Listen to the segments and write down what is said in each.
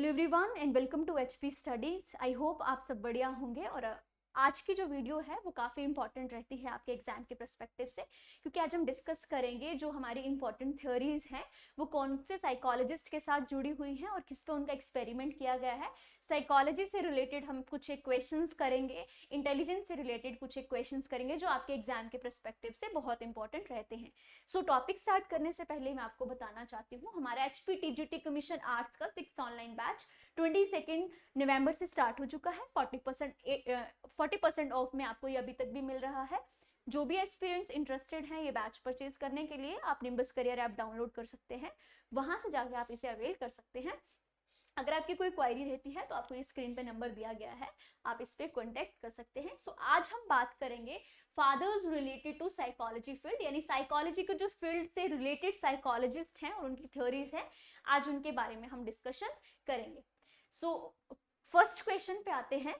Hello everyone and welcome to HP studies. I hope आप सब बढ़िया होंगे। और आज की जो वीडियो है वो काफ़ी इंपॉर्टेंट रहती है आपके एग्जाम के पर्सपेक्टिव से, क्योंकि आज हम डिस्कस करेंगे जो हमारी इंपॉर्टेंट थ्योरीज हैं वो कौन से साइकोलॉजिस्ट के साथ जुड़ी हुई हैं और किस पे उनका एक्सपेरिमेंट किया गया है। साइकोलॉजी से रिलेटेड हम कुछ एक क्वेश्चंस करेंगे, इंटेलिजेंस से रिलेटेड कुछ एक क्वेश्चंस करेंगे जो आपके एग्जाम के पर्सपेक्टिव से बहुत इंपॉर्टेंट रहते हैं। सो टॉपिक स्टार्ट करने से पहले मैं आपको बताना चाहती हूँ हमारा एचपी टीजीटी कमीशन आर्ट्स का 6th ऑनलाइन बैच 22 नवंबर से स्टार्ट हो चुका है। 40% ऑफ में आपको ये अभी तक भी मिल रहा है। जो भी एस्पिरेंट्स इंटरेस्टेड हैं ये बैच परचेज करने के लिए आप निम्बस करियर ऐप डाउनलोड कर सकते हैं, वहां से जाकर आप इसे अवेल कर सकते हैं। अगर आपकी कोई क्वायरी रहती है तो आपको ये स्क्रीन पे नंबर दिया गया है, आप इस पे कांटेक्ट कर सकते हैं। सो आज हम बात करेंगे fathers related to psychology field, यानी साइकोलॉजी के जो फील्ड से रिलेटेड साइकोलॉजिस्ट हैं और उनकी थ्योरीज हैं, आज उनके बारे में हम डिस्कशन करेंगे। सो फर्स्ट क्वेश्चन पे आते हैं।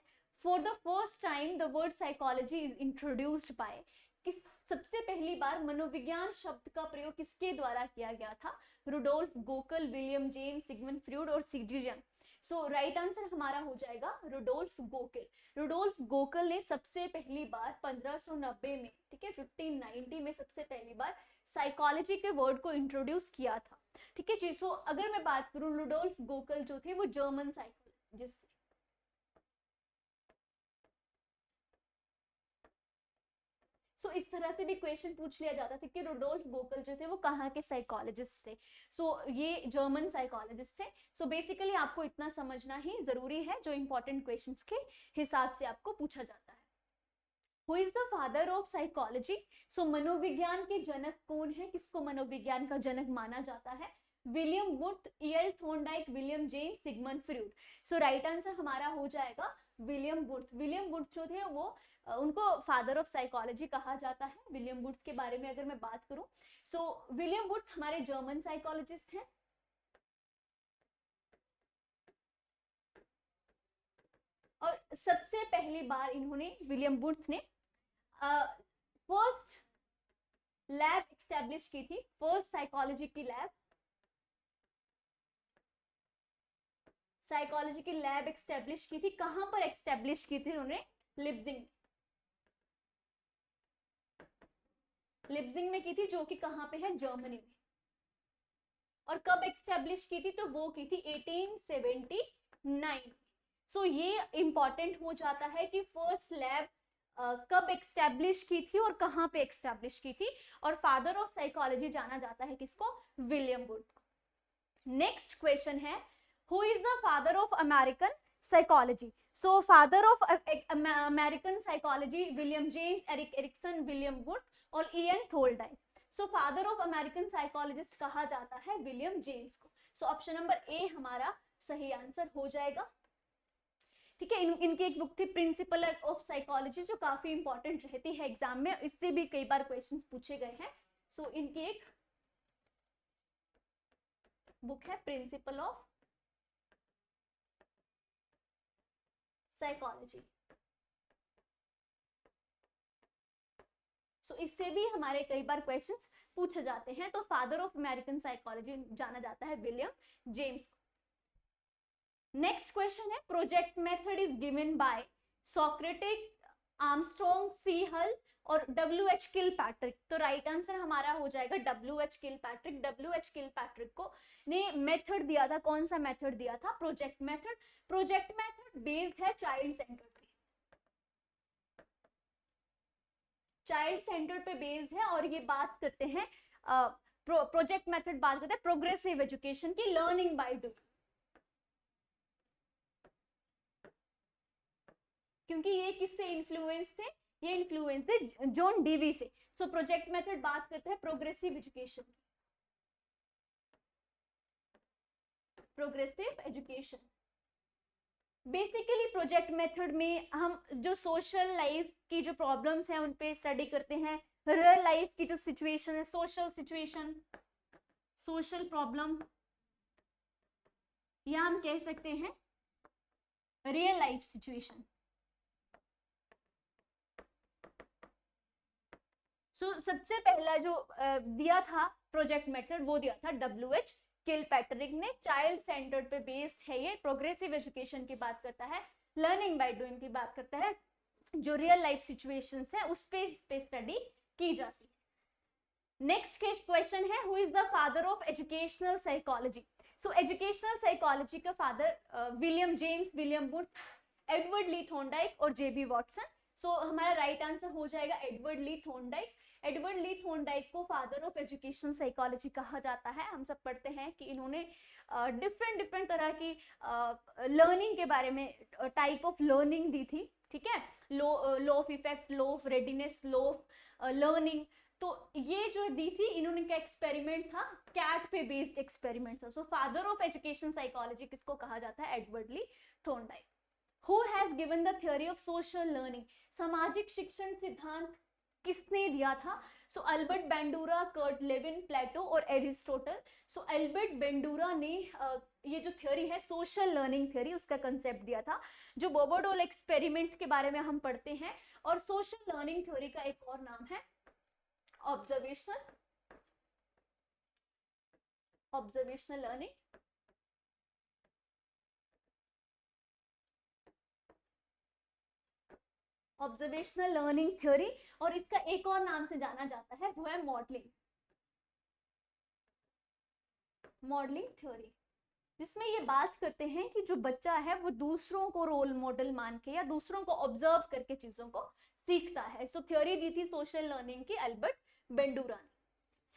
For the first time the word psychology is introduced by, किस सबसे पहली बार मनोविज्ञान शब्द का प्रयोग किसके द्वारा किया गया था? Rudolf Gokal, William James, Sigmund Freud और CG Jung. So right answer हमारा हो जाएगा रुडोल्फ गोकल। रुडोल्फ गोकल ने सबसे पहली बार 1590 में, ठीक है, 1590 में सबसे पहली बार साइकोलॉजी के वर्ड को इंट्रोड्यूस किया था। ठीक है जी। सो अगर मैं बात करूं, रुडोल्फ गोकल जो थे वो जर्मन साइकोलॉजिस्ट। सो इस तरह से भी क्वेश्चन पूछ लिया जाता था कि रुडोल्फ गोकल जो थे वो कहाँ के साइकोलॉजिस्ट थे। ये जर्मन साइकोलॉजिस्ट थे। बेसिकली आपको इतना समझना ही जरूरी है जो इंपॉर्टेंट क्वेश्चंस के हिसाब से आपको पूछा जाता है। Who is the father of psychology? मनोविज्ञान के जनक कौन है? किसको मनोविज्ञान का जनक माना जाता है? William would, EL Thorndike, William James, Sigmund Freud. Right answer हमारा हो जाएगा विलियम वुड। विलियम वुड जो थे वो उनको फादर ऑफ साइकोलॉजी कहा जाता है। विलियम वुड के बारे में अगर मैं बात करूं, विलियम वुड हमारे जर्मन साइकोलॉजिस्ट हैं। और सबसे पहली बार इन्होंने, विलियम वुड ने फर्स्ट लैब एस्टेब्लिश की थी, फर्स्ट साइकोलॉजी की लैब, साइकोलॉजी की लैब एस्टेब्लिश की थी। कहां पर एस्टेब्लिश की थी उन्होंने? लिप्जिंग, लिप्जिंग में की थी, जो कि कहां पे है? जर्मनी में। और कब एस्टेब्लिश की थी? तो वो की थी 1879। ये इंपॉर्टेंट हो जाता है कि फर्स्ट लैब कब एस्टेब्लिश की थी और कहां पे एस्टेब्लिश की थी। और फादर ऑफ साइकोलॉजी जाना जाता है किसको? विलियम वुड को। नेक्स्ट क्वेश्चन है, who is the father of American psychology? Father of American psychology William James, Eric Erikson, William Wundt और EN Thorndike. Father of American psychologist कहा जाता है विलियम जेम्स को। ऑप्शन नंबर ए हमारा सही answer हो जाएगा। ठीक है। इनकी एक बुक थी प्रिंसिपल ऑफ साइकोलॉजी, जो काफी इंपॉर्टेंट रहती है एग्जाम में, इससे भी कई बार क्वेश्चंस पूछे गए हैं। इनकी एक बुक है प्रिंसिपल ऑफ साइकोलॉजी। इससे भी हमारे कई बार क्वेश्चंस पूछे जाते हैं। तो फादर ऑफ अमेरिकन साइकोलॉजी जाना जाता है विलियम जेम्स को। नेक्स्ट क्वेश्चन है, project method is given by Socratic, Armstrong, C Hull और डब्ल्यू.एच. किलपैट्रिक। राइट आंसर हमारा हो जाएगा डब्ल्यू.एच. किलपैट्रिक। डब्ल्यू.एच. किलपैट्रिक को ने मेथड दिया था, कौन सा मेथड दिया था? Project method. Project method based है चाइल्ड सेंटर पे, चाइल्ड सेंटर पे बेस्ड है। और ये बात करते हैं प्रोजेक्ट मेथड बात करते हैं प्रोग्रेसिव एजुकेशन की, लर्निंग बाय डूइंग, क्योंकि ये किससे इन्फ्लुएंस थे? ये इन्फ्लुएंस थे जॉन डीवी से। प्रोजेक्ट मेथड बात करते हैं progressive education, progressive education. Basically project method में हम जो सोशल लाइफ की जो प्रॉब्लम्स हैं उन पे स्टडी करते हैं। रियल लाइफ की जो सिचुएशन है, सोशल सिचुएशन, सोशल प्रॉब्लम, या हम कह सकते हैं रियल लाइफ सिचुएशन। सबसे पहला जो दिया था प्रोजेक्ट मेथड वो दिया था डब्ल्यू.एच. किलपैट्रिक ने। चाइल्ड सेंटर्ड पे बेस्ड है ये, प्रोग्रेसिव एजुकेशन की बात करता है, लर्निंग बाय डूइंग की बात करता है, जो रियल लाइफ सिचुएशंस है उस पे स्टडी की जाती है। नेक्स्ट क्वेश्चन है, who is the father of educational psychology? So educational psychology का father William James, William Booth, Edward ली थॉर्नडाइक और जेबी वॉटसन। सो हमारा राइट आंसर हो जाएगा एडवर्ड ली थॉर्नडाइक। एडवर्ड ली थॉर्नडाइक को फादर ऑफ एजुकेशनल साइकोलॉजी कहा जाता है। हम सब पढ़ते हैं कि इन्होंने डिफरेंट तरह की लर्निंग के बारे में, टाइप ऑफ लर्निंग दी थी, ठीक है, law of effect, law of readiness, law of learning. तो ये जो दी थी इन्होंने, क्या एक्सपेरिमेंट था, कैट पे बेस्ड एक्सपेरिमेंट था। So father of education psychology किसको कहा जाता है? Edward Lee Thorndike. Who has given the theory of social learning? सामाजिक शिक्षण सिद्धांत किसने दिया था? So Albert Bandura, Kurt Lewin, Plato और एरिस्टोटल। सो अल्बर्ट बेंडूरा ने ये जो थ्योरी है सोशल लर्निंग थ्योरी, उसका कंसेप्ट दिया था, जो बोबोडोल एक्सपेरिमेंट के बारे में हम पढ़ते हैं। और सोशल लर्निंग थ्योरी का एक और नाम है observational learning. Observational learning theory, और इसका एक और नाम से जाना जाता है, वो है मॉडलिंग थ्योरी, जिसमें ये बात करते हैं कि जो बच्चा है वो दूसरों को रोल मॉडल मान के या दूसरों को ऑब्जर्व करके चीजों को सीखता है। सो थ्योरी दी थी सोशल लर्निंग की अल्बर्ट बेंडूरा ने।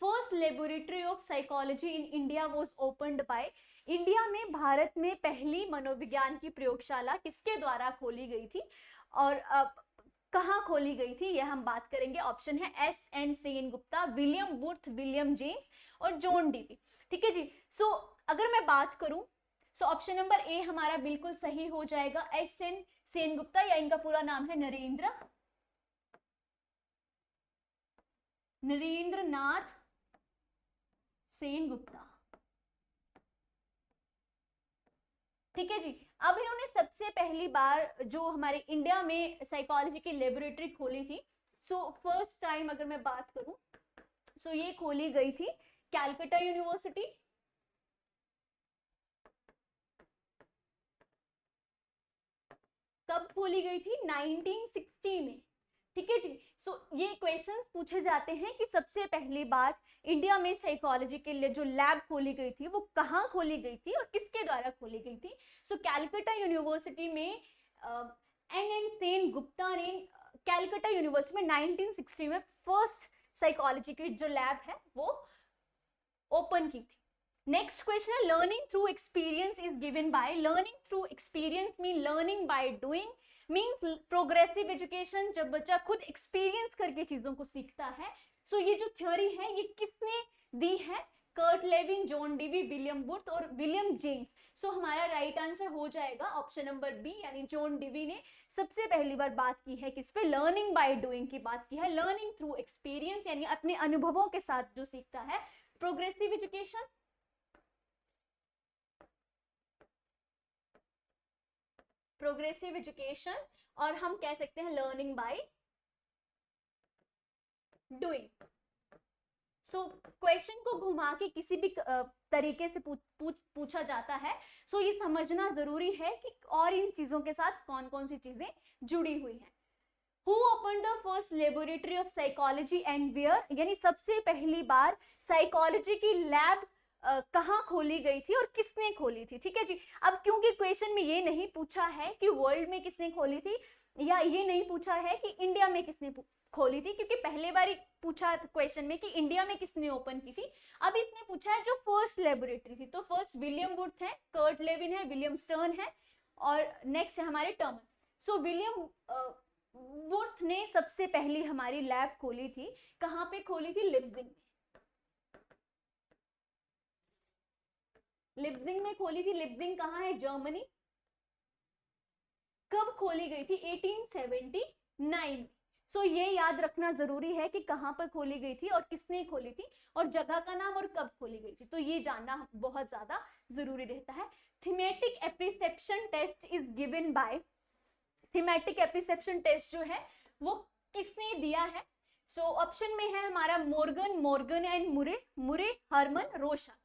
First laboratory of psychology in India was opened by, India में, भारत में पहली मनोविज्ञान की प्रयोगशाला किसके द्वारा खोली गई थी और कहाँ खोली गई थी, यह हम बात करेंगे। ऑप्शन है SN. Sengupta, William booth, William James और जॉन डीवी। ठीक है जी। सो अगर मैं बात करूं, सो ऑप्शन नंबर ए हमारा बिल्कुल सही हो जाएगा, एस.एन. सेनगुप्ता, या इनका पूरा नाम है नरेंद्रनाथ सेनगुप्ता। ठीक है जी। अब इन्होंने सबसे पहली बार जो हमारे इंडिया में साइकोलॉजी की लेबोरेटरी खोली थी, सो फर्स्ट टाइम अगर मैं बात करूं, सो ये खोली गई थी कैलकाटा यूनिवर्सिटी। कब खोली गई थी? 1960 में। ठीक है जी। सो ये क्वेश्चन पूछे जाते हैं कि सबसे पहली बार इंडिया में साइकोलॉजी के लिए जो लैब खोली गई थी वो कहाँ खोली गई थी और किसके द्वारा खोली गई थी? सो कैलकाटा यूनिवर्सिटी में एन सेनगुप्ता ने कैलकाटा यूनिवर्सिटी में 1960 में फर्स्ट साइकोलॉजी की जो लैब है वो ओपन की थी। नेक्स्ट क्वेश्चन है, learning through experience is given bye, learning through experience mean learning by doing, means progressive education, जब बच्चा खुद एक्सपीरियंस करके चीजों को सीखता है। सो ये जो थ्योरी है ये किसने दी है? Kurt Lewin, John Dewey, William Booth और विलियम जेम्स। सो हमारा राइट आंसर हो जाएगा ऑप्शन नंबर बी, यानी जॉन डीवी ने सबसे पहली बार बात की है किस पे? लर्निंग बाय डूइंग की बात की है, लर्निंग थ्रू एक्सपीरियंस, यानी अपने अनुभवों के साथ जो सीखता है। प्रोग्रेसिव एजुकेशन, प्रोग्रेसिव एजुकेशन, और हम कह सकते हैं learning by doing. So question को घुमा के किसी भी तरीके से पूछा जाता है। सो ये समझना जरूरी है कि और इन चीजों के साथ कौन कौन सी चीजें जुड़ी हुई हैं। Who opened the first laboratory of psychology and where, यानी सबसे पहली बार साइकोलॉजी की लैब कहाँ खोली गई थी और किसने खोली थी? ठीक है जी। अब क्योंकि क्वेश्चन में ये नहीं पूछा है कि वर्ल्ड में किसने खोली थी, या ये नहीं पूछा है कि इंडिया में किसने खोली थी, क्योंकि पहले बार पूछा क्वेश्चन में कि इंडिया में किसने ओपन की थी। अब इसने पूछा है जो फर्स्ट लेबोरेटरी थी, तो फर्स्ट विलियम वुड है, कर्ट लेविन है, विलियम स्टर्न है, और नेक्स्ट है हमारे टर्मन। सो विलियम वुड ने सबसे पहली हमारी लैब खोली थी, कहाँ पे खोली थी? लिप्जिंग में। लिप्जिंग में खोली थी। लिप्जिंग कहाँ है? जर्मनी। कब खोली गई थी? 1879। सो ये याद रखना जरूरी है कि कहां पर खोली गई थी और किसने खोली थी, और जगह का नाम और कब खोली गई थी, तो ये जानना बहुत ज्यादा जरूरी रहता है। Thematic apperception test is given by, thematic apperception test जो है वो किसने दिया है? सो ऑप्शन में है हमारा मॉर्गन एंड मुरे, हर्मन, रोशा।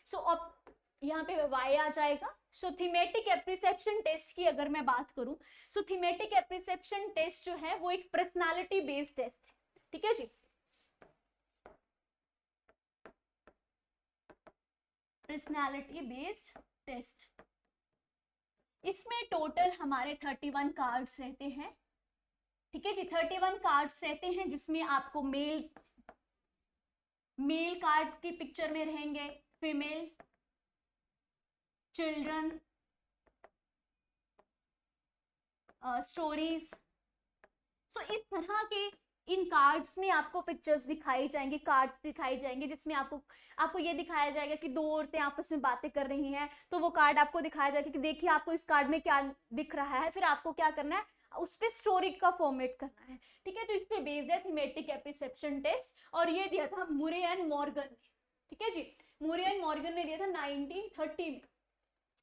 सो अब यहाँ पे y आ जाएगा। सो थीमेटिक एप्रिसेप्शन टेस्ट की अगर मैं बात करूं, सो थीमेटिक एप्रिसेप्शन टेस्ट जो है वो एक पर्सनालिटी बेस्ड टेस्ट है, ठीक है जी। पर्सनालिटी बेस्ड टेस्ट, इसमें टोटल हमारे 31 कार्ड्स रहते हैं, ठीक है जी। 31 कार्ड्स रहते हैं जिसमें आपको मेल कार्ड की पिक्चर में रहेंगे, फीमेल, चिल्ड्रन, स्टोरीज। सो इस तरह के इन कार्ड्स में आपको पिक्चर्स दिखाई जाएंगी, कार्ड्स दिखाई जाएंगे जिसमें आपको ये दिखाया जाएगा कि दो औरतें आपस में बातें कर रही हैं, तो वो कार्ड आपको दिखाया जाएगा कि देखिए आपको इस कार्ड में क्या दिख रहा है, फिर आपको क्या करना है, उस पर स्टोरी का फॉर्मेट करना है, ठीक है। तो इस पे बेस्ड है थीमेटिक एप्रिसेप्शन टेस्ट, और ये दिया था मुरे एंड मॉर्गन ने, ठीक है जी। मुरे एंड मॉर्गन ने दिया था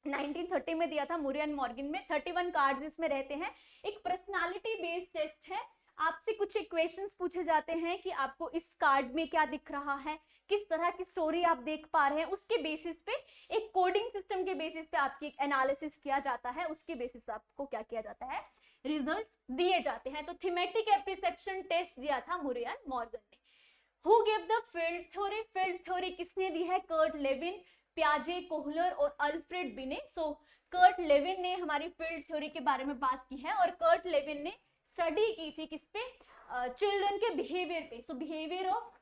1930 में दिया था मुरे एंड मॉर्गन में। 31 कार्ड्स इसमें रहते हैं। एक पर्सनालिटी बेस्ड टेस्ट है, आपसे कुछ इक्वेशंस पूछे जाते हैं कि आपको इस कार्ड में क्या दिख रहा है, किस तरह की स्टोरी आप देख पा रहे हैं, उसके बेसिस पे एक कोडिंग सिस्टम के बेसिस पे आपकी एक एनालिसिस किया जाता है, उसके बेसिस पे आपको क्या किया जाता है, रिजल्ट्स दिए जाते हैं। तो थीमेटिक एप्रिसेप्शन टेस्ट दिया था मुरे एंड मॉर्गन ने। Who give the field theory, field theory किसने दी है, कर्ट लेविन, पियाजे, कोहलर और अल्फ्रेड बिने। सो कर्ट लेविन ने हमारी फील्ड थ्योरी के बारे में बात की है, और कर्ट लेविन ने स्टडी की थी किस पे, चिल्ड्रन के बिहेवियर पे। सो बिहेवियर ऑफ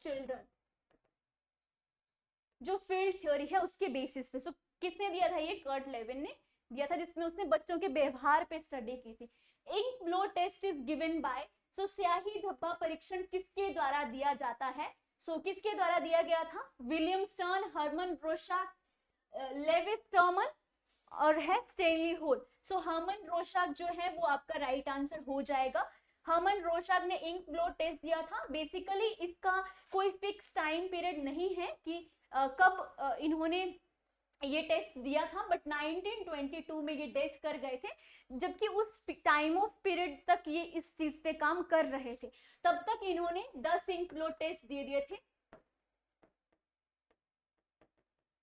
चिल्ड्रन जो फील्ड थ्योरी है उसके बेसिस पे। सो किसने दिया था ये, कर्ट लेविन ने दिया था, जिसमें उसने बच्चों के व्यवहार पे स्टडी की थी। Ink blot test is given by, so स्याही धब्बा परीक्षण किसके द्वारा दिया जाता है, सो किसके द्वारा दिया गया था, William Stern, Herman Rorschach, Lewis Terman और है Stanley Hall. So Herman Rorschach जो है वो आपका राइट आंसर हो जाएगा। हर्मन रोशाक ने इंक ब्लो टेस्ट दिया था। बेसिकली इसका कोई फिक्स टाइम पीरियड नहीं है कि कब इन्होंने ये टेस्ट दिया था, बट 1922 में ये डेथ कर गए थे, जबकि उस टाइम ऑफ पीरियड तक ये इस चीज पे काम कर रहे थे, तब तक इन्होंने 10 इंक ब्लो टेस्ट दे दिए थे,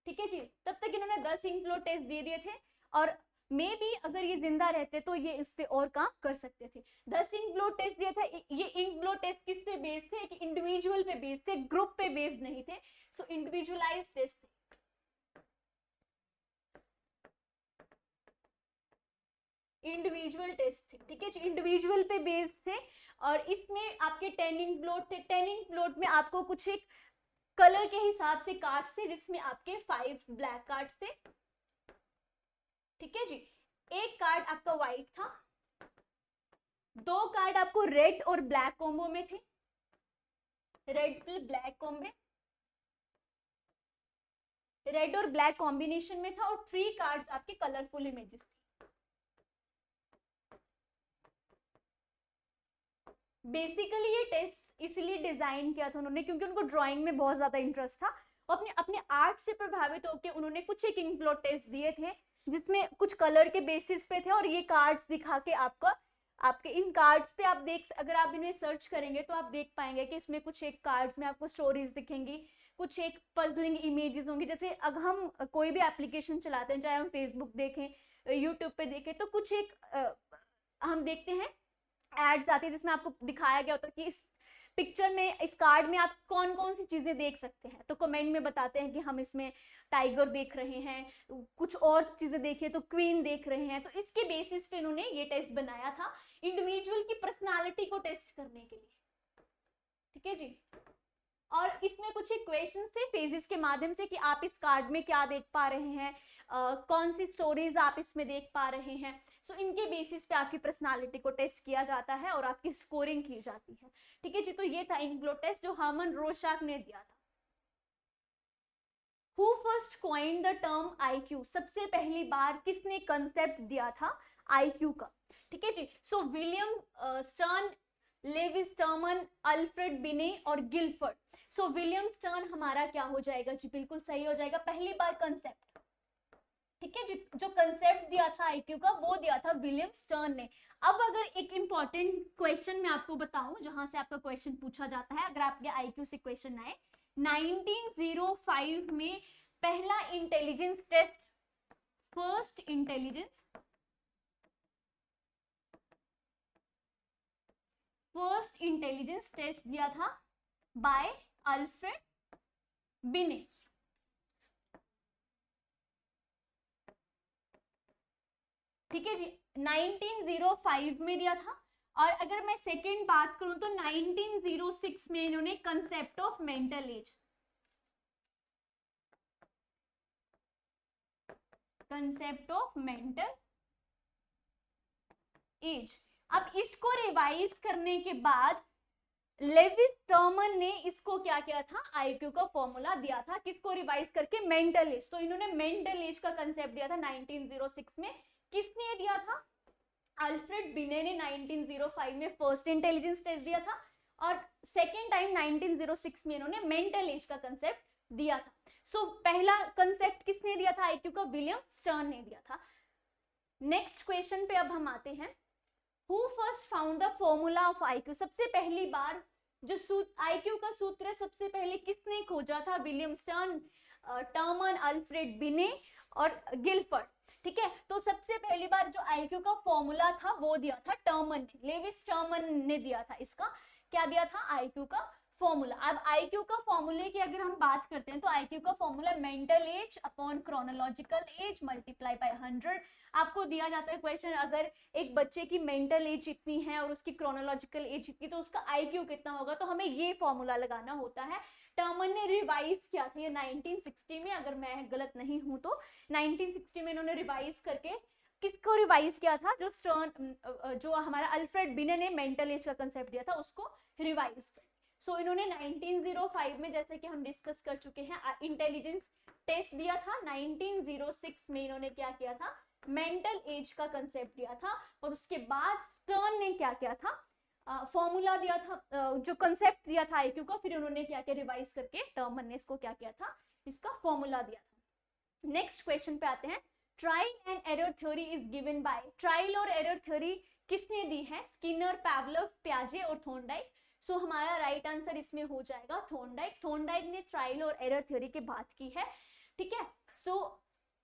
ठीक है जी। तब तक इन्होंने 10 इंक ब्लो टेस्ट दे दिए थे, और मे भी अगर ये जिंदा रहते तो ये इस पे और काम कर सकते थे। 10 इंक ब्लो टेस्ट दिया था। ये इंक ब्लो टेस्ट किस पे बेस्ड थे, एक इंडिविजुअल पे बेस्ड थे, ग्रुप पे बेस्ड नहीं थे। सो इंडिविजुअलाइज्ड टेस्ट थे, इंडिविजुअल टेस्ट थे, ठीक है जी, इंडिविजुअल पे बेस्ड थे। और इसमें आपके 10 इंक ब्लोट थे। 10 इंक ब्लोट में आपको कुछ एक कलर के हिसाब से कार्ड्स थे, जिसमें आपके 5 ब्लैक कार्ड्स थे, ठीक है जी। एक कार्ड आपका व्हाइट था, 2 कार्ड आपको रेड और ब्लैक कॉम्बो में थे, रेड ब्लैक कॉम्बो, रेड और ब्लैक कॉम्बिनेशन में था, और 3 कार्ड्स आपके कलरफुल इमेजेस थे। बेसिकली ये टेस्ट इसलिए डिजाइन किया था उन्होंने क्योंकि उनको ड्राइंग में बहुत ज्यादा इंटरेस्ट था, और अपने अपने आर्ट से प्रभावित होकर उन्होंने कुछ एक इंक ब्लो टेस्ट दिए थे, जिसमें कुछ कलर के बेसिस पे थे, और ये कार्ड्स दिखा के आपके इन कार्ड्स पे आप अगर आप इन्हें सर्च करेंगे तो आप देख पाएंगे कि इसमें कुछ एक कार्ड्स में आपको स्टोरीज दिखेंगी, कुछ एक पजलिंग इमेजेस होंगी। जैसे अगर हम कोई भी एप्लीकेशन चलाते हैं, चाहे हम फेसबुक देखें, यूट्यूब पे देखें, तो कुछ एक हम देखते हैं एड्स आती है जिसमें आपको दिखाया गया होता है कि इस पिक्चर में, इस कार्ड में आप कौन कौन सी चीजें देख सकते हैं, तो कमेंट में बताते हैं कि हम इसमें टाइगर देख रहे हैं, कुछ और चीजें देखिए तो क्वीन देख रहे हैं। तो इसके बेसिस पे इन्होंने ये टेस्ट बनाया था इंडिविजुअल की पर्सनालिटी को टेस्ट करने के लिए, ठीक है जी। और इसमें कुछ इक्वेशन से फेजेस के माध्यम से कि आप इस कार्ड में क्या देख पा रहे हैं, कौन सी स्टोरीज आप इसमें देख पा रहे हैं। सो इनके बेसिस पे आपकी पर्सनालिटी को टेस्ट किया जाता है और आपकी स्कोरिंग की जाती है, ठीक है जी। तो ये था इंक ब्लो टेस्ट जो हर्मन रोशाक ने दिया था। Who first coined the term IQ, सबसे पहली बार किसने कंसेप्ट दिया था आईक्यू का, ठीक है जी। So William Stern, Lewis Terman, Alfred Binet और गिलफर्ड। सो विलियम स्टर्न हमारा क्या हो जाएगा जी, बिल्कुल सही हो जाएगा, पहली बार कंसेप्ट। ठीक है, जो कंसेप्ट दिया था आईक्यू का वो दिया था विलियम स्टर्न ने। अब अगर एक इंपॉर्टेंट क्वेश्चन मैं आपको बताऊं जहां से आपका क्वेश्चन पूछा जाता है, अगर आपके आईक्यू से क्वेश्चन आए, 1905 में पहला intelligence test, first intelligence test दिया था बाय अल्फ्रेड बिने। ठीक है जी, 1905 में दिया था। और अगर मैं सेकेंड बात करूं तो 1906 में इन्होंने concept of mental as, concept of mental as, अब इसको रिवाइज करने के बाद लेविस स्टर्मन ने इसको क्या किया था, आईक्यू का फॉर्मूला दिया था, किसको रिवाइज करके, मेंटल एज। तो इन्होंने मेंटल एज का कंसेप्ट दिया था 1906 में। किसने दिया था, अल्फ्रेड बिने ने 1905 में फर्स्ट इंटेलिजेंस टेस्ट दिया था, और सेकेंड टाइम 1906 में इन्होंने मेंटल एज का कंसेप्ट दिया था। सो पहला कंसेप्ट किसने दिया था आईक्यू का, विलियम स्टर्न ने दिया था। नेक्स्ट क्वेश्चन पे अब हम आते हैं, who first found the formula of IQ, सबसे पहली बार जो आईक्यू का सूत्र सबसे पहले किसने खोजा था, William stern, Terman, Alfred Binet और गिलफर्ड। ठीक है, तो सबसे पहली बार जो आईक्यू का फॉर्मूला था वो दिया था टर्मन ने, लेविस टर्मन ने दिया था इसका, क्या दिया था, आईक्यू का फॉर्मूला। अब आईक्यू का फॉर्मूले की अगर हम बात करते हैं तो आईक्यू का formula mental as upon chronological S multiply by 100। आपको दिया जाता है क्वेश्चन, अगर एक बच्चे की मेंटल एज इतनी है और उसकी क्रोनोलॉजिकल एज इतनी, तो उसका आईक्यू कितना होगा, तो हमें ये फॉर्मूला लगाना होता है। टर्मन ने रिवाइज किया था ये 1960 में, अगर मैं गलत नहीं हूं तो 1960 में इन्होंने रिवाइज करके किसको रिवाइज किया था, जो स्टर्न, जो हमारा अल्फ्रेड बिने ने मेंटल एज का कंसेप्ट दिया था उसको रिवाइज कर। सो इन्होंने 1905 में, जैसे कि हम डिस्कस कर चुके हैं, इंटेलिजेंस टेस्ट दिया था। 1906 में इन्होंने क्या किया था, मेंटल एज का कंसेप्ट दिया था, और उसके बाद स्टर्न ने क्या किया था, फॉर्मूला दिया था, जो कंसेप्ट दिया था आईक्यू का, फिर उन्होंने क्या किया, रिवाइज करके टर्मन ने इसको क्या किया था, इसका फॉर्मूला दिया था। नेक्स्ट क्वेश्चन पे आते हैं, trial and error theory is given bye, trial और एरर थ्योरी किसने दी है, स्किनर, पावलोव, पियाजे और थॉर्नडाइक। सो हमारा राइट आंसर इसमें हो जाएगा थॉर्नडाइक। थॉर्नडाइक ने ट्रायल और एरर थ्योरी की बात की है। ठीक है, सो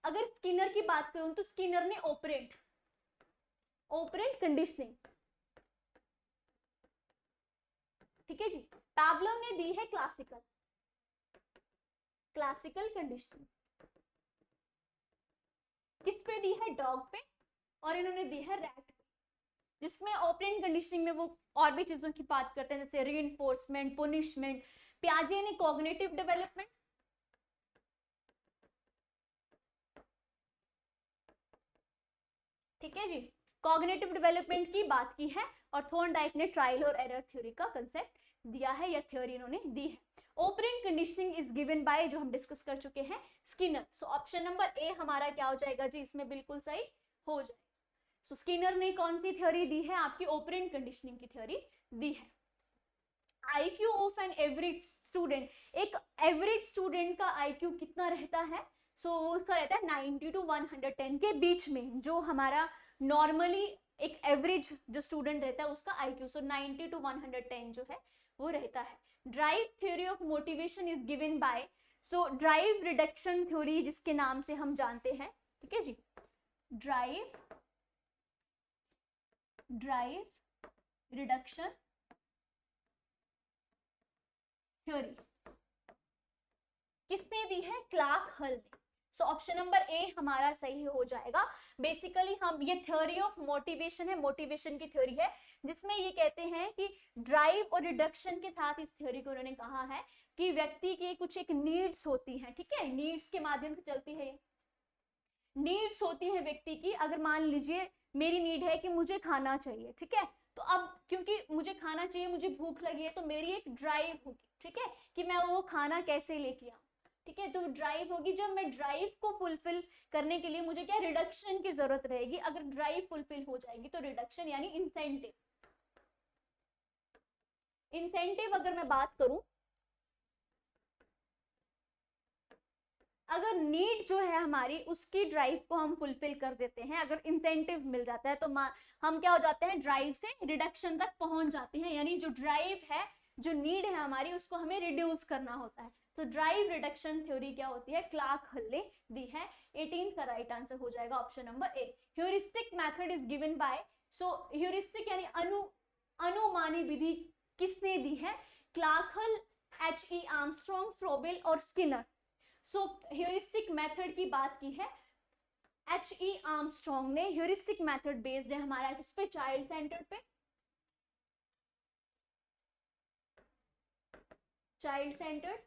अगर स्किनर की बात करूं तो स्किनर ने ऑपरेंट कंडीशनिंग, ठीक है जी। पावलोव ने दी है क्लासिकल कंडीशनिंग, किस पे दी है, डॉग पे, और इन्होंने दी है रैट पे, जिसमें ऑपरेंट कंडीशनिंग में वो और भी चीजों की बात करते हैं, जैसे रीइंफोर्समेंट, पनिशमेंट। पियाजे ने कॉग्निटिव डेवलपमेंट, ठीक है जी, कॉग्निटिव डेवलपमेंट की बात की है, और थॉर्नडाइक ने ट्रायल और एरर थ्योरी का कंसेप्ट दिया है, या थ्योरी इन्होंने दी है। Operant conditioning is given bye, जो हम डिस्कस कर चुके हैं, Skinner. So option number A हमारा क्या हो जाएगा जी, इसमें बिल्कुल सही हो जाएगा। सो स्किनर ने कौन सी थ्योरी दी है, आपकी ऑपरेंट कंडीशनिंग की थ्योरी दी है। IQ of an average student, एक एवरेज स्टूडेंट का आईक्यू कितना रहता है, सो उसका रहता है 90 टू 110 के बीच में, जो हमारा नॉर्मली एक एवरेज जो स्टूडेंट रहता है उसका आईक्यू, सो 90 टू 110 जो है वो रहता है। Drive theory of motivation is given by, so drive reduction theory जिसके नाम से हम जानते हैं, ठीक है जी, ड्राइव रिडक्शन थ्योरी किसने दी है, क्लार्क हल ने। सो ऑप्शन नंबर ए हमारा सही हो जाएगा। बेसिकली हम ये थ्योरी ऑफ मोटिवेशन है, मोटिवेशन की थ्योरी है, जिसमें ये कहते हैं कि ड्राइव और रिडक्शन के साथ इस थ्योरी को उन्होंने कहा है कि व्यक्ति की कुछ एक नीड्स होती हैं, ठीक है, नीड्स के माध्यम से चलती है, नीड्स होती है व्यक्ति की। अगर मान लीजिए मेरी नीड है कि मुझे खाना चाहिए, ठीक है, तो अब क्योंकि मुझे खाना चाहिए, मुझे भूख लगी है, तो मेरी एक ड्राइव होगी, ठीक है, कि मैं वो खाना कैसे लेके आऊं, ठीक है, तो ड्राइव होगी। जब मैं ड्राइव को फुलफिल करने के लिए मुझे क्या रिडक्शन की जरूरत रहेगी, अगर ड्राइव फुलफिल हो जाएगी तो रिडक्शन यानी इंसेंटिव। इंसेंटिव अगर मैं बात करूं, अगर नीड जो है हमारी उसकी ड्राइव को हम फुलफिल कर देते हैं, अगर इंसेंटिव मिल जाता है तो हम क्या हो जाते हैं, ड्राइव से रिडक्शन तक पहुंच जाते हैं। यानी जो ड्राइव है, जो नीड है हमारी, उसको हमें रिड्यूस करना होता है। तो ड्राइव रिडक्शन थ्योरी क्या होती है, क्लार्क हल ने दी है। 18 का राइट आंसर हो जाएगा option number A. Heuristic method is given by, so heuristic यानी अनुमानी विधि किसने दी है, क्लार्क हल, H.E. आर्मस्ट्रॉन्ग, फ्रोबेल और स्किनर। सो ह्यूरिस्टिक मेथड की बात की है H.E. आर्मस्ट्रॉन्ग ने। ह्यूरिस्टिक मेथड बेस्ड है हमारा किस पे, चाइल्ड सेंटर्ड पे, चाइल्ड सेंटर्ड।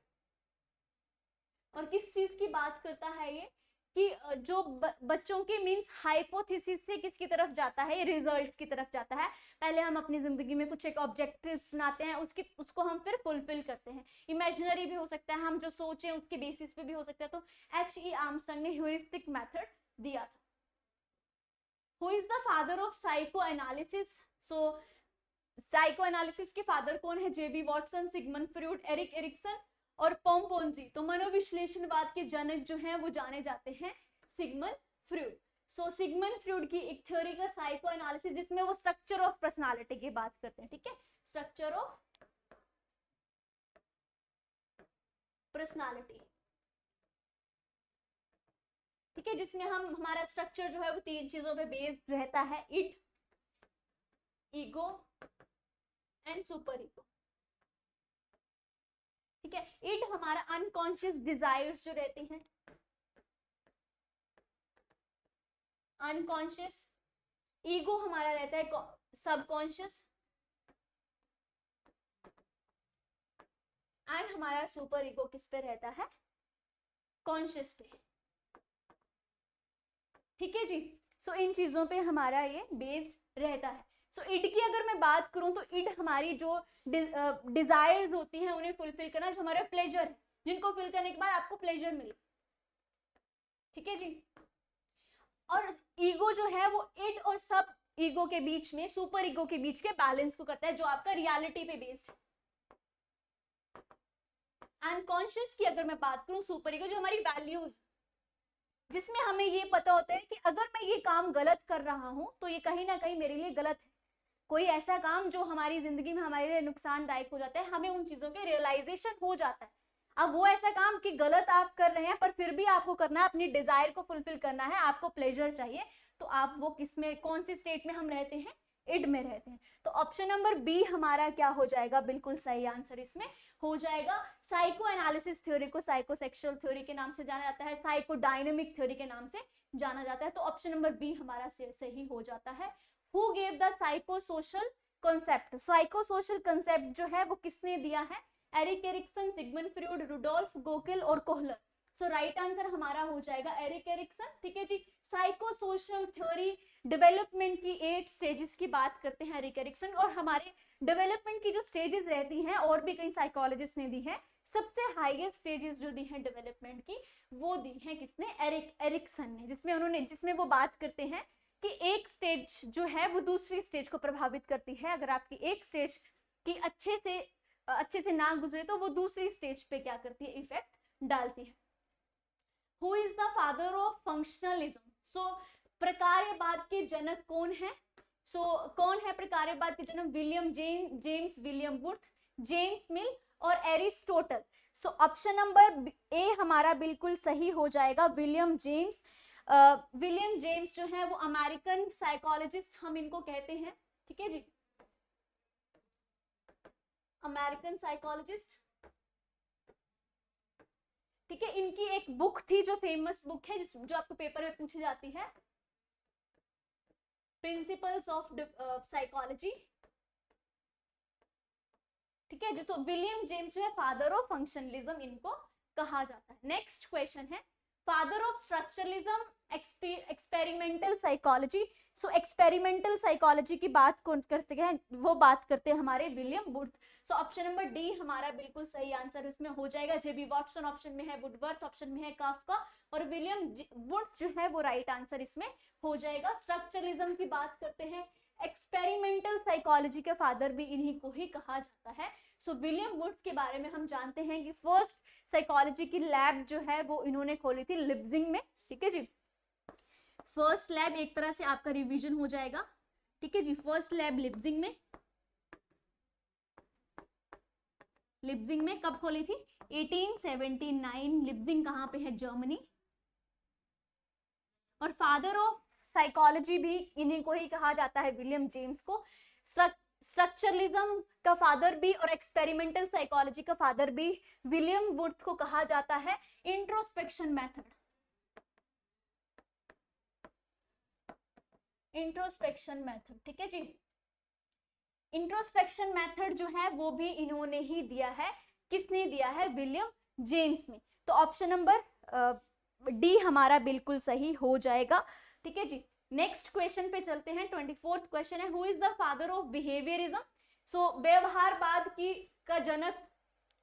और किस चीज की बात करता है ये, कि जो बच्चों के मींस हाइपोथेसिस से किसकी तरफ जाता है, रिजल्ट्स की तरफ जाता है। पहले हम अपनी जिंदगी में कुछ एक ऑब्जेक्टिव्स बनाते हैं, उसको हम फिर फुलफिल करते हैं। इमेजिनरी भी हो सकता है, हम जो सोचें उसके बेसिस पे भी हो सकता है। तो H.E. आर्मस्ट्रॉन्ग ने ह्यूरिस्टिक मेथड दिया था। Who is the father of psycho analysis? So psycho analysis के फादर कौन है, J.B. Watson, Sigmund Freud, Erik Erikson और पोम्पोन्जी। तो मनोविश्लेषणवाद के जनक जो हैं वो जाने जाते हैं सिगमंड फ्रॉइड। सो सिगमंड फ्रॉइड की एक थ्योरी का साइको एनालिसिस, जिसमें वो स्ट्रक्चर ऑफ पर्सनालिटी की बात करते हैं। ठीक है, स्ट्रक्चर ऑफ पर्सनालिटी, ठीक है, जिसमें हमारा स्ट्रक्चर जो है वो 3 चीजों पे बेस्ड रहता है, it, ego and super ego. ठीक है, इट हमारा अनकॉन्शियस डिजायर्स जो रहती हैं, अनकॉन्शियस। ईगो हमारा रहता है सबकॉन्शियस, एंड हमारा सुपर ईगो किस पे रहता है, कॉन्शियस पे। ठीक है जी। सो इन चीजों पे हमारा ये बेस्ड रहता है। सो इड की अगर मैं बात करूं तो इड हमारी जो डिजायर्स होती हैं उन्हें फुलफिल करना, जो हमारा प्लेजर है, जिनको फिल करने के बाद आपको प्लेजर मिले। ठीक है जी। और ईगो जो है वो इड और सब ईगो के बीच में, सुपर ईगो के बीच के बैलेंस को करता है, जो आपका रियलिटी पे बेस्ड है। अनकॉन्शियस की अगर मैं बात करूं, सुपर ईगो जो हमारी वैल्यूज, जिसमें हमें ये पता होता है कि अगर मैं ये काम गलत कर रहा हूं तो ये कहीं ना कहीं मेरे लिए गलत है। कोई ऐसा काम जो हमारी जिंदगी में हमारे लिए नुकसानदायक हो जाता है, हमें उन चीजों के रियलाइजेशन हो जाता है। अब वो ऐसा काम कि गलत आप कर रहे हैं पर फिर भी आपको करना है, अपनी डिजायर को फुलफिल करना है, आपको प्लेजर चाहिए, तो आप वो किस में, कौन सी स्टेट में हम रहते हैं, इड में रहते हैं। तो ऑप्शन नंबर बी हमारा क्या हो जाएगा, बिल्कुल सही आंसर इसमें हो जाएगा। साइको एनालिसिस थ्योरी को साइकोसेक्सुअल थ्योरी के नाम से जाना जाता है, साइको डायनेमिक थ्योरी के नाम से जाना जाता है। तो ऑप्शन नंबर बी हमारा सही हो जाता है। Who gave the psychosocial concept? Psychosocial concept जो है वो किसने दिया है, Erik Erikson, Sigmund Freud, Rudolf Gockel और कोहलर। सो राइट आंसर हमारा हो जाएगा एरिक एरिक्सन। ठीक है जी। साइकोसोशल थ्योरी डेवलपमेंट की 8 स्टेजेस की बात करते हैं एरिक एरिक्सन, और हमारे डेवलपमेंट की जो स्टेजेस रहती हैं और भी कई साइकोलॉजिस्ट ने दी है, सबसे हाईएस्ट स्टेजेस जो दी हैं डेवलपमेंट की वो दी है किसने, एरिक एरिक्सन ने, जिसमें वो बात करते हैं कि एक स्टेज जो है वो दूसरी स्टेज को प्रभावित करती है। अगर आपकी एक स्टेज की अच्छे से ना गुजरे तो वो दूसरी स्टेज पे क्या करती है, इफेक्ट डालती है। Who is the father of functionalism? So प्रकार्यवाद के जनक कौन है? कौन है प्रकार्यवाद के जनक? William James William Wundt, James Mill और Aristotle. So option number A हमारा बिल्कुल सही हो जाएगा, विलियम जेम्स। विलियम जेम्स जो है वो अमेरिकन साइकोलॉजिस्ट हम इनको कहते हैं। ठीक है जी, अमेरिकन साइकोलॉजिस्ट। ठीक है, इनकी एक बुक थी जो फेमस बुक है, जो आपको पेपर में पूछी जाती है, प्रिंसिपल्स ऑफ साइकोलॉजी। ठीक है, जो तो विलियम जेम्स जो है फादर ऑफ फंक्शनलिज्म इनको कहा जाता है। नेक्स्ट क्वेश्चन है, father of structuralism, experimental psychology. So experimental psychology की बात करते हैं, वो बात करते हैं हमारे William would. So option number D हमारा बिल्कुल सही आंसर इसमें हो जाएगा। जेबी वॉटसन ऑप्शन में है, वुडवर्थ ऑप्शन में है, काफ्का और विलियम वुड जो है वो राइट आंसर इसमें हो जाएगा। स्ट्रक्चरलिज्म की बात करते हैं, एक्सपेरिमेंटल साइकोलॉजी के फादर भी इन्हीं को ही कहा जाता है। सो विलियम वुड्स के बारे में हम जानते हैं कि फर्स्ट साइकोलॉजी की लैब जो है वो इन्होंने खोली थी लिप्जिंग में, ठीक है जी। फर्स्ट लैब एक तरह से आपका रिवीजन हो जाएगा, ठीक है जी। फर्स्ट लैब लिप्जिंग में, लिप्जिंग में कब खोली थी? 1879। लिप्जिंग कहाँ पे है? जर्मनी। और फादर ऑफ साइकोलॉजी भी इन्हीं को ही कहा जाता है, विलियम जेम्स को। स्ट्रक्चरलिज्म का फादर भी और एक्सपेरिमेंटल साइकोलॉजी का फादर भी विलियम वुड्स को कहा जाता है। इंट्रोस्पेक्शन मेथड, इंट्रोस्पेक्शन मेथड, ठीक है जी। इंट्रोस्पेक्शन मेथड जो है वो भी इन्होंने ही दिया है। किसने दिया है? विलियम जेम्स ने। तो ऑप्शन नंबर डी हमारा बिल्कुल सही हो जाएगा, ठीक है जी। नेक्स्ट क्वेश्चन पे चलते हैं। 24th क्वेश्चन है, who is the father of behaviourism? So व्यवहारवाद की का जनक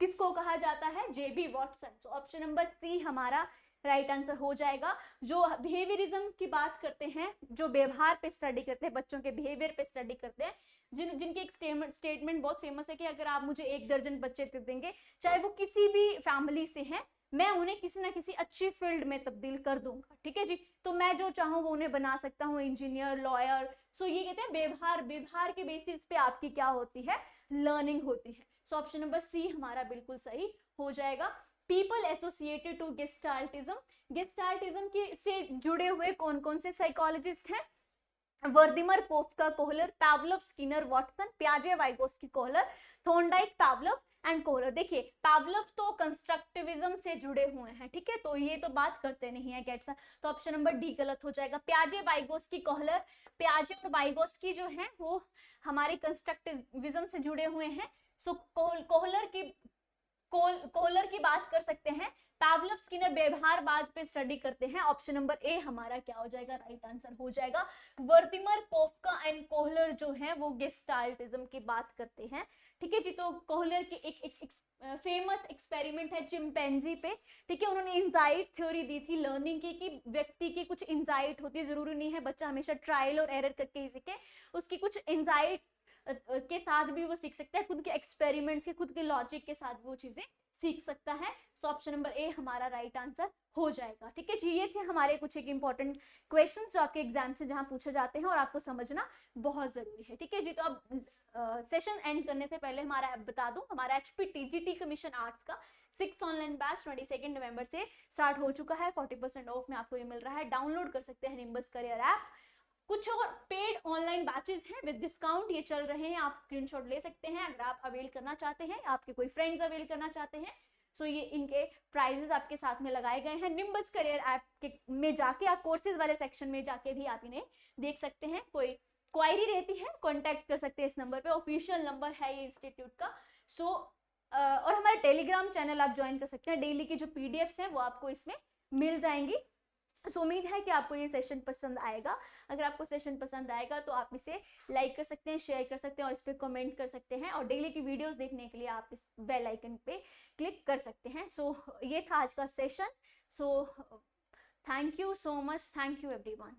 किसको कहा जाता है? JB Watson. So option number C हमारा राइट आंसर हो जाएगा। जो बिहेवियरिज्म की बात करते हैं, जो व्यवहार पे स्टडी करते हैं, बच्चों के बिहेवियर पे स्टडी करते हैं, जिनकी एक स्टेटमेंट बहुत फेमस है कि अगर आप मुझे 1 दर्जन बच्चे देंगे, चाहे वो किसी भी फैमिली से हैं, मैं उन्हें किसी ना किसी अच्छी फील्ड में तब्दील कर दूंगा, ठीक है जी। तो मैं जो चाहूँ वो उन्हें बना सकता हूँ, इंजीनियर, लॉयर। सो ये कहते हैं व्यवहार, व्यवहार के बेसिस पे आपकी क्या होती है? लर्निंग होती है। सो ऑप्शन नंबर सी हमारा बिल्कुल सही हो जाएगा। People associated to gestaltism, gestaltism के से जुड़े हुए कौन कौन से साइकोलॉजिस्ट हैं? Wertheimer, Koffka, Kohler, Pavlov, Skinner, Watson, पियाजे, Vygotsky, Kohler, Thorndike, Pavlov and Kohler. देखिए पावलोव तो कंस्ट्रक्टिविज्म से जुड़े हुए हैं, ठीक है, तो ये तो बात करते नहीं है गेट्स, तो ऑप्शन नंबर डी गलत हो जाएगा। पियाजे, वाइगोस्की, कोहलर, पियाजे और वाइगोस्की जो हैं वो हमारे कंस्ट्रक्टिविज्म से जुड़े हुए हैं। सो कोहलर की बात कर सकते हैं। पावलोव, स्किनर व्यवहारवाद पे स्टडी करते हैं। ऑप्शन नंबर ए हमारा क्या हो जाएगा? राइट आंसर हो जाएगा। वर्दिमर, पोफ्का एंड कोहलर जो है वो गेस्टाल्टिज्म की बात करते हैं, ठीक है जी। तो कोहलर की एक फेमस एक्सपेरिमेंट है चिंपैंजी पे, ठीक है। उन्होंने इंसाइट थ्योरी दी थी लर्निंग की, कि व्यक्ति की कुछ इंसाइट होती है, जरूरी नहीं है बच्चा हमेशा ट्रायल और एरर करके ही सीखे, उसकी कुछ इंसाइट के साथ भी वो सीख सकता है, खुद के एक्सपेरिमेंट्स के, खुद के लॉजिक के साथ वो चीजें सीख सकता है। तो ऑप्शन नंबर ए हमारा राइट आंसर हो जाएगा, ठीक है जी। ये थे हमारे कुछ एक इंपॉर्टेंट क्वेश्चंस जो आपके एग्जाम से जहां पूछे जाते हैं और आपको समझना बहुत जरूरी है, ठीक है जी। तो अब सेशन एंड करने से पहले हमारा बता दूं, हमारा HPTGT कमीशन आर्ट्स का 6 ऑनलाइन बैच 22 नवंबर से स्टार्ट हो चुका है। 40% ऑफ में आपको ये मिल रहा है। डाउनलोड कर सकते हैं निम्बस करियर ऐप। कुछ और पेड ऑनलाइन बैचेस हैं विद डिस्काउंट, ये चल रहे हैं, आप स्क्रीनशॉट ले सकते हैं अगर आप अवेल करना चाहते हैं, आपके कोई फ्रेंड्स अवेल करना चाहते हैं। सो ये इनके प्राइजेस आपके साथ में लगाए गए हैं। निम्बस करियर ऐप के में जाके आप कोर्सेज वाले सेक्शन में जाके भी आप इन्हें देख सकते हैं। कोई क्वायरी रहती है कॉन्टैक्ट कर सकते हैं इस नंबर पे, ऑफिशियल नंबर है ये इंस्टीट्यूट का। सो और हमारे टेलीग्राम चैनल आप ज्वाइन कर सकते हैं। डेली की जो पीडीएफ्स हैं वो आपको इसमें मिल जाएंगी। सो उम्मीद है कि आपको ये सेशन पसंद आएगा। अगर आपको सेशन पसंद आएगा तो आप इसे लाइक कर सकते हैं, शेयर कर सकते हैं और इस पर कमेंट कर सकते हैं, और डेली की वीडियोस देखने के लिए आप इस बेल आइकन पे क्लिक कर सकते हैं। सो ये था आज का session. So thank you so much, thank you everyone.